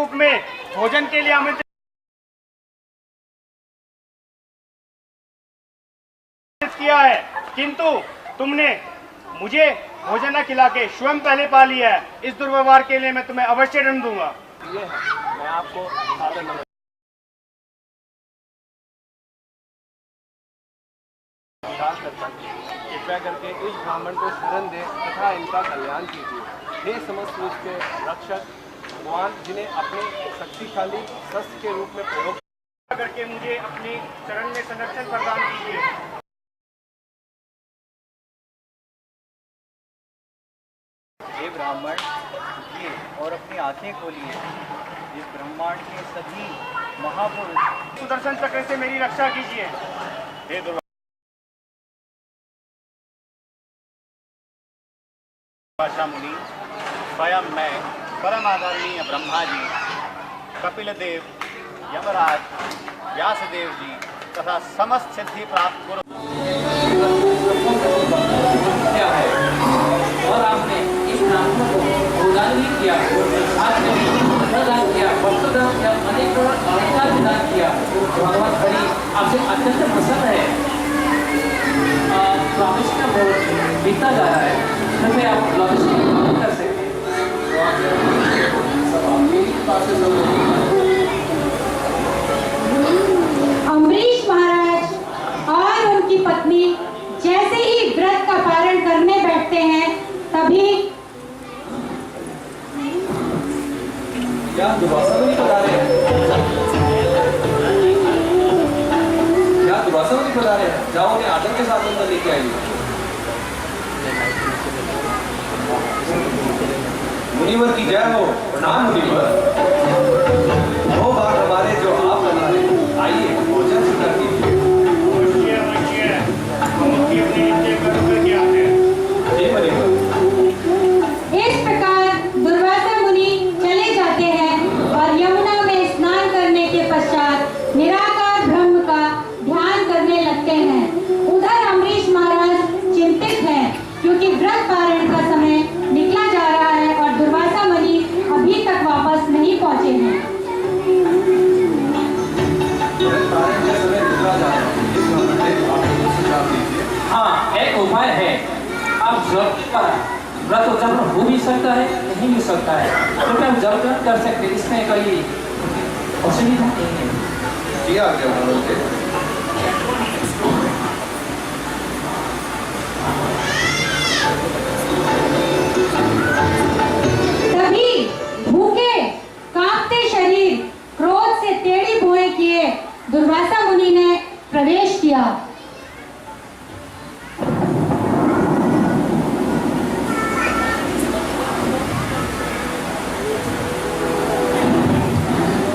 रूप में भोजन के लिए आमंत्रित किया है, किंतु तुमने मुझे भोजन न खिला के स्वयं पहले पा लिया है। इस दुर्व्यवहार के लिए मैं तुम्हें अवश्य दंड दूंगा। मैं आपको कृपया करके इस ब्राह्मण को शरण दे तथा इनका कल्याण कीजिए। हे समस्त विश्व के रक्षक भगवान, जिन्हें अपने शक्तिशाली शस्त्र के रूप में प्रयोग करके मुझे अपनी शरण में संरक्षण प्रदान कीजिए। हे ब्राह्मण, उठिए और अपनी आंखें खोलिए। इस ब्रह्मांड के सभी महापुरुष सुदर्शन चक्र से मेरी रक्षा कीजिए। हे दुर्वासा मुनि, स्वयं मैं परम आदरणीय ब्रह्मा जी, कपिल देव, यमराज, व्यासदेव जी तथा समस्त सिद्धि प्राप्त गुरु और आपने इस ब्राह्मण को गोदान भी किया, आपने भी दान किया, वस्त्रदान किया, अनेक अलंकार भी दान किया। भगवान हरि आपसे अत्यंत प्रसन्न है। स्वामिष्ठ का भोग बीता जा रहा है, कृपया आप स्वामिष्ठ कर सकते हैं। अम्बरीश महाराज और उनकी पत्नी जैसे ही व्रत का पारण करने बैठते हैं, तभी क्या दुर्वासा मुनि पधारे हैं? क्या दुर्वासा मुनि पधारे हैं? जाओ उन्हें आदर के साथ अंदर लेके आइए। मुनिवर की जय हो। प्रणाम मुनिवर। वो बात हमारे जो आप पधारे, आइए भोजन स्वीकार कीजिए। जी मुनिवर। इस प्रकार दुर्वासा मुनि चले जाते हैं और यमुना में स्नान करने के पश्चात निराकार ब्रह्म का ध्यान करने लगते हैं। उधर अम्बरीश महाराज चिंतित हैं, क्योंकि व्रत पारण का समय निकला जा रहा है और दुर्वासा मुनि अभी तक वापस नहीं पहुंचे हैं। हाँ, एक उपाय है। आप जब व्रत उद्यापन हो भी सकता है, नहीं भी सकता है, कृपया तो जब कर सकते, इसमें कोई असुविधा नहीं है। जी आज्ञा मानोगे। तभी भूखे कांपते शरीर, क्रोध से टेढ़ी भुएं किए दुर्वासा मुनि ने प्रवेश किया।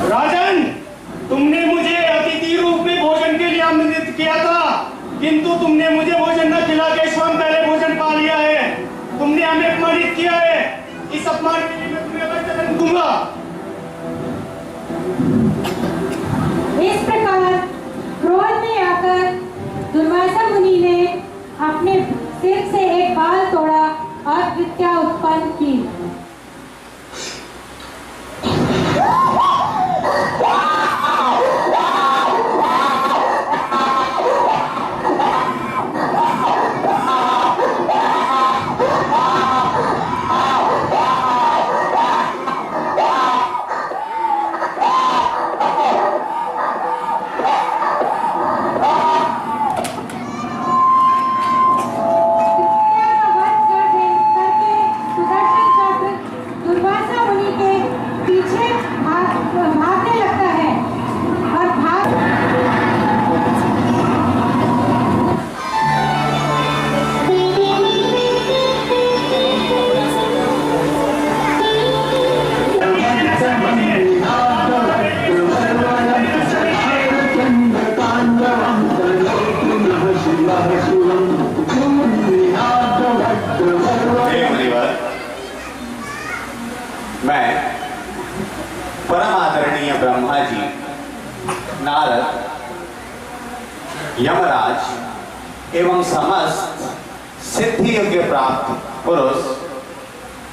राजन, तुमने मुझे अतिथि रूप में भोजन के लिए आमंत्रित किया था, किंतु तुमने मुझे भोजन न खिला के स्वयं पहले भोजन पा लिया है। तुमने हमें अपमानित किया है। इस अपमान के लिए मैं तुम्हें अवश्य दंड दूंगा। इस प्रकार क्रोध में आकर दुर्वासा मुनि ने अपने सिर से एक बाल तोड़ा और विद्या उत्पन्न की। मैं परम आदरणीय ब्रह्मा जी, नारद, यमराज एवं समस्त सिद्धि योग्य प्राप्त पुरुष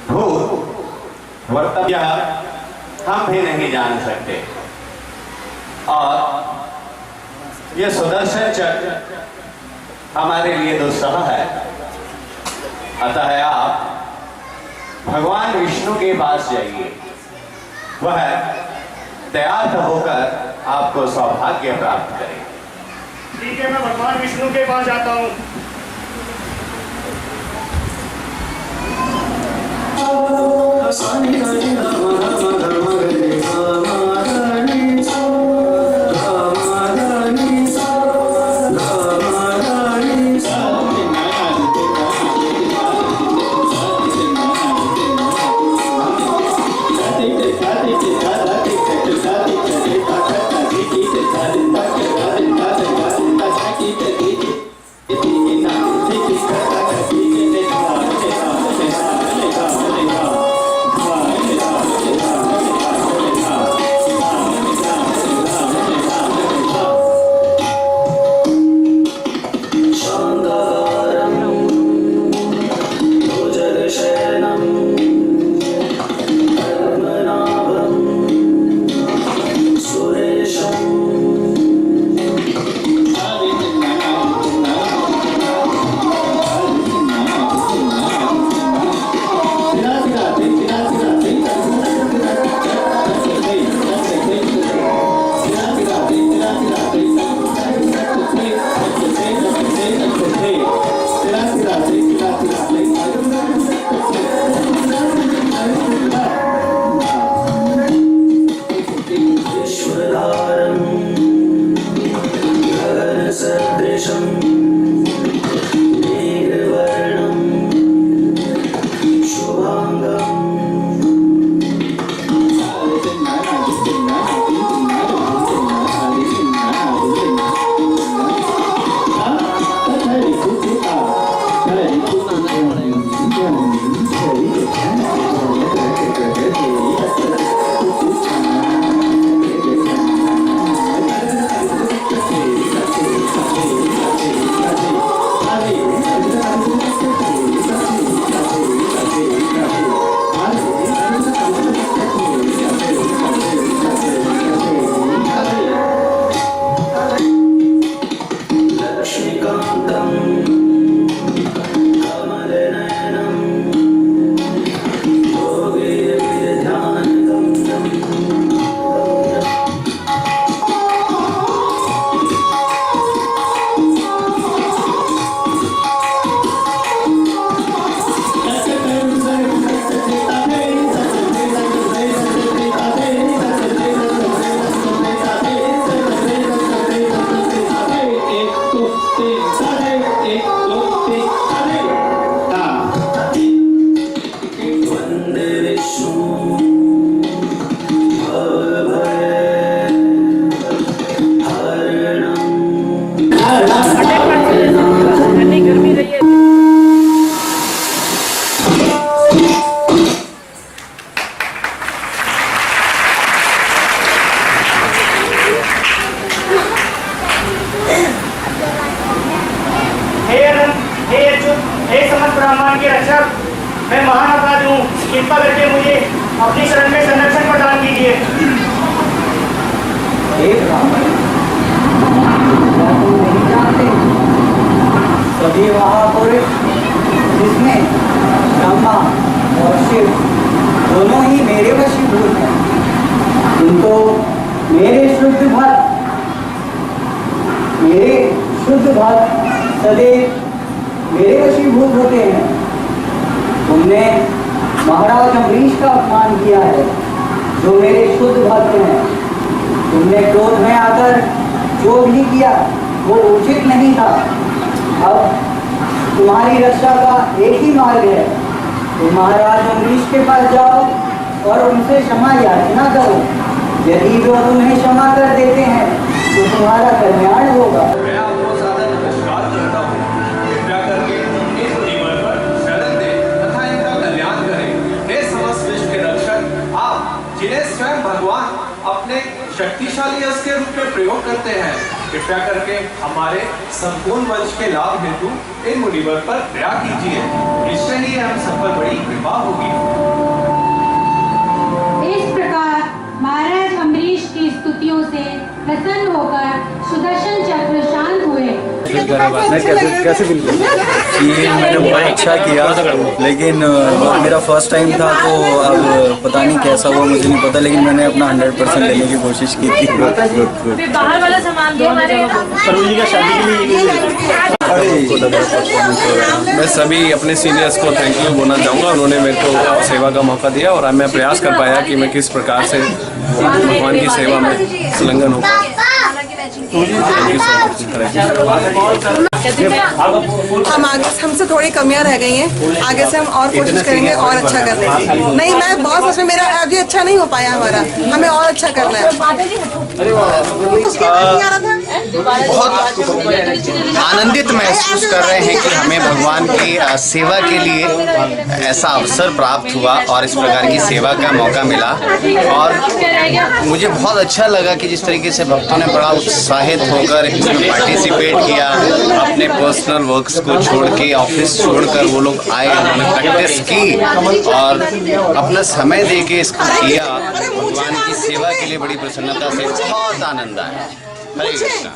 भूत वर्तव्य हम भी नहीं जान सकते। और ये सुदर्शन चक्र हमारे लिए दुस्सह है। अतः आप भगवान विष्णु के पास जाइए, वह तैयार होकर आपको सौभाग्य प्राप्त करें। ठीक है, मैं भगवान विष्णु के पास जाता हूँ। ब्रह्मांड के रक्षक, मैं महान अपराधी हूँ, कृपा करके मुझे अपनी शरण में संरक्षण प्रदान कीजिए। सभी महापुरुष जिसमें ब्रह्मा और शिव दोनों ही मेरे वशीभूत हैं, उनको मेरे शुद्ध भक्त सदैव मेरे वशीभूत होते हैं। तुमने महाराज अम्बरीश का अपमान किया है, जो मेरे शुद्ध भक्त हैं। तुमने क्रोध में आकर जो भी किया वो उचित नहीं था। अब तुम्हारी रक्षा का एक ही मार्ग है, तुम महाराज अम्बरीश के पास जाओ और उनसे क्षमा याचना करो। यदि वो तुम्हें क्षमा कर देते हैं तो तुम्हारा कल्याण होगा। मैं आपको सादर नमस्कार करता हूँ। कृपया करके इस जीवन पर शरण दें तथा इनका कल्याण करें। हे समस्त विश्व के रक्षक, आप जिन्हें स्वयं भगवान अपने शक्तिशाली अस्त्र के रूप में प्रयोग करते हैं, कृपया करके हमारे संपूर्ण वंश के लाभ हेतु इन मुनिवर पर दया कीजिए। निश्चय ही हम सब पर बड़ी कृपा होगी। इस प्रकार होकर सुदर्शन चक्र शांत हुए। ये मैंने बहुत अच्छा किया, लेकिन मेरा फर्स्ट टाइम था तो अब पता नहीं कैसा हुआ, मुझे नहीं पता, लेकिन मैंने अपना 100% देने की कोशिश की थी। बाहर वाला सामान दो हमारे। मैं सभी अपने सीनियर्स को थैंक यू बोलना चाहूँगा, उन्होंने मेरे को सेवा का मौका दिया और मैं प्रयास कर पाया कि मैं किस प्रकार से भगवान की सेवा में संलग्न हूँ। हम आगे हमसे थोड़ी कमियां रह गई हैं, आगे से हम और कोशिश करेंगे और अच्छा करने की। नहीं, मैं बहुत सच में मेरा अभी अच्छा नहीं हो पाया हमारा, हमें और अच्छा करना है। बहुत आनंदित महसूस कर रहे हैं कि हमें भगवान की सेवा के लिए ऐसा अवसर प्राप्त हुआ और इस प्रकार की सेवा का मौका मिला। और मुझे बहुत अच्छा लगा कि जिस तरीके से भक्तों ने बड़ा उत्साहित होकर इसमें पार्टिसिपेट किया, अपने पर्सनल वर्क्स को छोड़ के, ऑफिस छोड़कर वो लोग आए, उन्होंने प्रैक्टिस की और अपना समय दे के इसको किया। भगवान की सेवा के लिए बड़ी प्रसन्नता से बहुत आनंद आया। हरे कृष्णा।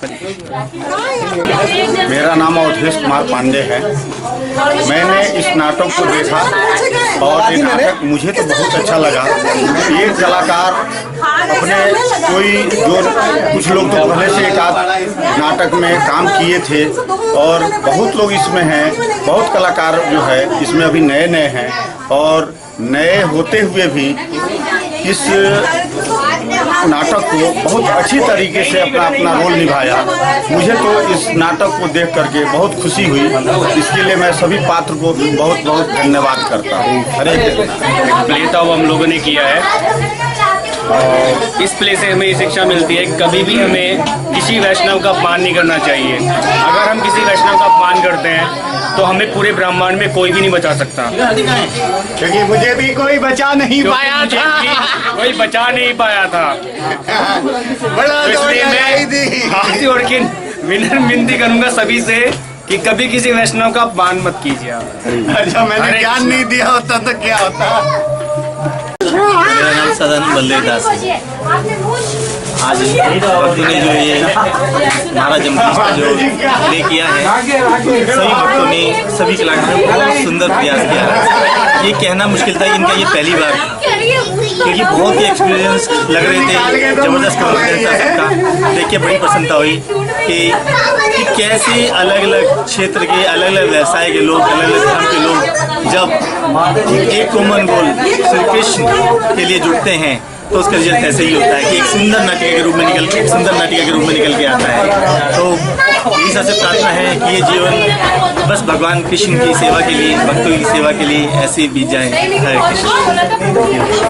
मेरा नाम अवधेश कुमार पांडे है। मैंने इस नाटक को देखा और ये नाटक मुझे तो बहुत अच्छा लगा। ये कलाकार अपने कोई जो कुछ लोग तो पहले से एक आध नाटक में काम किए थे और बहुत लोग इसमें हैं, बहुत कलाकार जो है इसमें अभी नए नए हैं और नए होते हुए भी इस नाटक को बहुत अच्छी तरीके से अपना रोल निभाया। मुझे तो इस नाटक को देख करके बहुत खुशी हुई, इसके लिए मैं सभी पात्र को बहुत बहुत धन्यवाद करता हूँ। हरे कृष्णा। प्ले तो हम लोगों ने किया है और इस प्ले से हमें ये शिक्षा मिलती है कभी भी हमें किसी वैष्णव का अपमान नहीं करना चाहिए। अगर हम किसी वैष्णव का अपमान करते हैं तो हमें पूरे ब्रह्मांड में कोई भी नहीं बचा सकता, क्योंकि मुझे भी कोई बचा नहीं पाया था। कोई बचा नहीं पाया था। बड़ा तो इसलिए मैं हाथ जोड़ के विनती करूंगा सभी से कि कभी किसी वैष्णव का अपमान मत कीजिए। अच्छा, मैंने ज्ञान नहीं दिया होता तो क्या होता। मेरा नाम सदानंद बलदेव दास है। आज भक्तों ने जो ये महाराज अम्बरीश का जो प्ले किया है, सभी भक्तों ने, सभी कलाकारों ने बहुत सुंदर प्रयास किया है। ये कहना मुश्किल था इनका ये पहली बार, क्योंकि बहुत ही एक्सपीरियंस लग रहे थे, जबरदस्त कॉन्फिडेंस था सबका। देख के बड़ी प्रसन्नता हुई कि कैसे अलग अलग क्षेत्र के, अलग अलग व्यवसाय के लोग, अलग अलग धर्म के लोग जब एक कॉमन गोल श्री कृष्ण के लिए जुटते हैं तो उसका रिजल्ट ऐसे ही होता है कि एक सुंदर नाटिका के रूप में निकल के आता है। तो यही सबसे प्रार्थना है कि ये जीवन बस भगवान कृष्ण की सेवा के लिए, भक्तों की सेवा के लिए ऐसे बीत जाए। हरे कृष्ण।